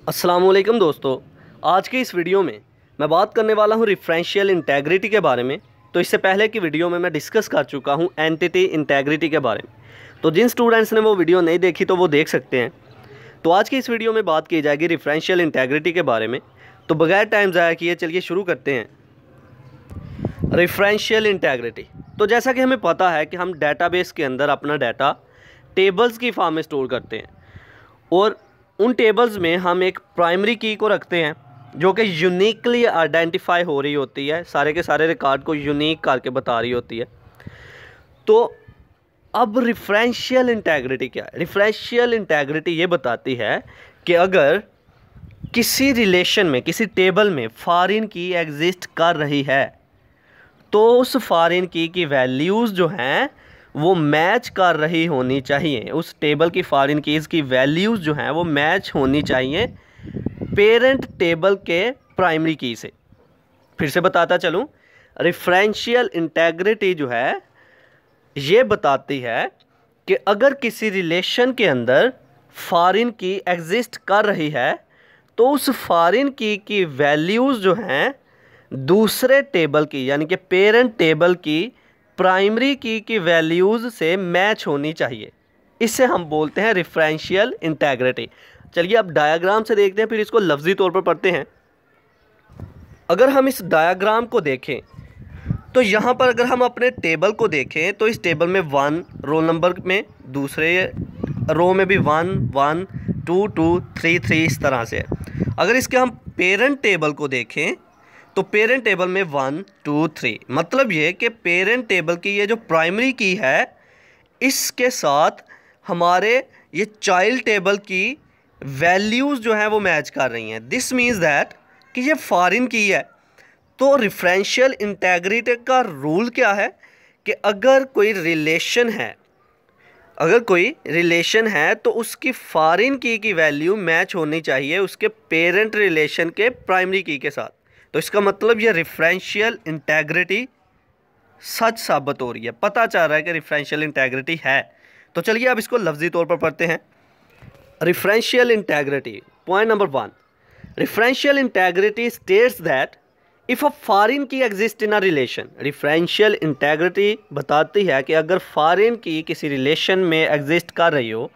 अस्सलामुअलैकुम दोस्तों, आज की इस वीडियो में मैं बात करने वाला हूं रेफरेंशियल इंटेग्रिटी के बारे में। तो इससे पहले की वीडियो में मैं डिस्कस कर चुका हूं एंटिटी इंटेग्रिटी के बारे में। तो जिन स्टूडेंट्स ने वो वीडियो नहीं देखी तो वो देख सकते हैं। तो आज की इस वीडियो में बात की जाएगी रेफरेंशियल इंटेग्रिटी के बारे में। तो बगैर टाइम ज़ाया किए चलिए शुरू करते हैं। रेफरेंशियल इंटेग्रिटी, तो जैसा कि हमें पता है कि हम डेटाबेस के अंदर अपना डाटा टेबल्स की फॉर्म में स्टोर करते हैं और उन टेबल्स में हम एक प्राइमरी की को रखते हैं जो कि यूनिकली आइडेंटिफाई हो रही होती है, सारे के सारे रिकॉर्ड को यूनिक करके बता रही होती है। तो अब रेफरेंशियल इंटेग्रिटी क्या है? रेफरेंशियल इंटेग्रिटी ये बताती है कि अगर किसी रिलेशन में, किसी टेबल में फॉरेन की एग्जिस्ट कर रही है तो उस फॉरेन की वैल्यूज़ जो हैं वो मैच कर रही होनी चाहिए। उस टेबल की फॉरेन कीज़ की वैल्यूज़ जो हैं वो मैच होनी चाहिए पेरेंट टेबल के प्राइमरी की से। फिर से बताता चलूँ, रेफरेंशियल इंटेग्रिटी जो है ये बताती है कि अगर किसी रिलेशन के अंदर फॉरेन की एग्जिस्ट कर रही है तो उस फॉरेन की वैल्यूज़ जो हैं दूसरे टेबल की, यानी कि पेरेंट टेबल की प्राइमरी की वैल्यूज़ से मैच होनी चाहिए। इससे हम बोलते हैं रेफरेंशियल इंटेग्रिटी। चलिए अब डायग्राम से देखते हैं, फिर इसको लफ्ज़ी तौर पर पढ़ते हैं। अगर हम इस डायग्राम को देखें तो यहाँ पर अगर हम अपने टेबल को देखें तो इस टेबल में 1 रोल नंबर में, दूसरे रो में भी 1 1 2 2 3 3 इस तरह से। अगर इसके हम पेरेंट टेबल को देखें तो पेरेंट टेबल में 1 2 3, मतलब ये कि पेरेंट टेबल की ये जो प्राइमरी की है इसके साथ हमारे ये चाइल्ड टेबल की वैल्यूज़ जो हैं वो मैच कर रही हैं। दिस मीन्स दैट कि ये फॉरेन की है। तो रेफरेंशियल इंटेग्रिटी का रूल क्या है कि अगर कोई रिलेशन है तो उसकी फॉरेन की वैल्यू मैच होनी चाहिए उसके पेरेंट रिलेशन के प्राइमरी की के साथ। तो इसका मतलब ये रेफरेंशियल इंटेग्रिटी सच साबित हो रही है, पता चल रहा है कि रेफरेंशियल इंटेग्रिटी है। तो चलिए अब इसको लफ्ज़ी तौर पर पढ़ते हैं। Referential integrity, point number 1, referential integrity states that if a foreign key exist in a relation. Referential integrity बताती है कि अगर फॉरेन की किसी रिलेशन में एग्जिस्ट कर रही हो,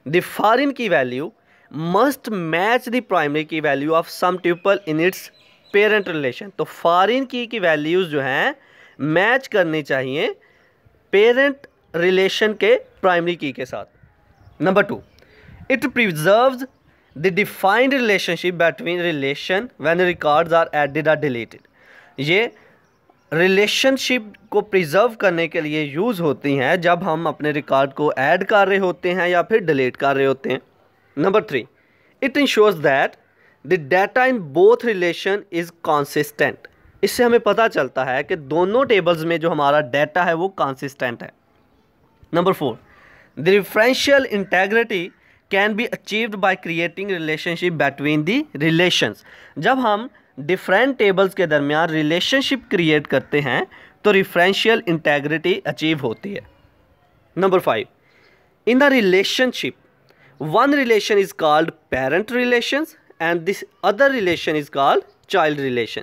the foreign key value must match the primary key value of some tuple in its parent relation. तो फॉरेन की वैल्यूज़ जो हैं मैच करनी चाहिए पेरेंट रिलेशन के प्राइमरी की के साथ। Number 2, it preserves the defined relationship between relation when records are added और डिलीटेड। ये रिलेशनशिप को प्रिजर्व करने के लिए यूज़ होती हैं जब हम अपने रिकॉर्ड को ऐड कर रहे होते हैं या फिर डिलीट कर रहे होते हैं। Number 3, it insures that the data in both relation is consistent. इससे हमें पता चलता है कि दोनों टेबल्स में जो हमारा डाटा है वो कॉन्सिस्टेंट है। Number 4, the referential integrity can be achieved by creating relationship between the relations. जब हम डिफरेंट टेबल्स के दरमियान रिलेशनशिप क्रिएट करते हैं तो रेफरेंशियल इंटेग्रिटी अचीव होती है। Number 5, in the relationship one relation is called parent relations and this other relation is called child relation.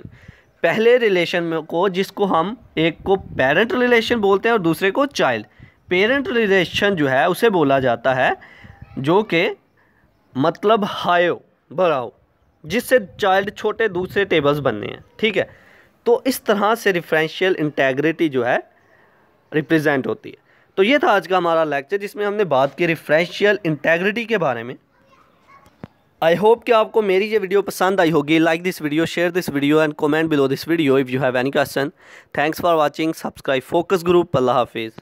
पहले रिलेशन में को जिसको हम एक को पेरेंट रिलेशन बोलते हैं और दूसरे को चाइल्ड। पेरेंट रिलेशन जो है उसे बोला जाता है जो कि मतलब हायो बड़ा हो, जिससे चाइल्ड छोटे दूसरे टेबल्स बनने हैं, ठीक है। तो इस तरह से रेफरेंशियल इंटेग्रिटी जो है रिप्रेजेंट होती है। तो ये था आज का हमारा लेक्चर जिसमें हमने बात की रेफरेंशियल इंटेग्रिटी के बारे में। आई होप कि आपको मेरी ये वीडियो पसंद आई होगी। Like this video, share this video and comment below this video if you have any question. Thanks for watching. Subscribe focus group. अल्लाह हाफिज़।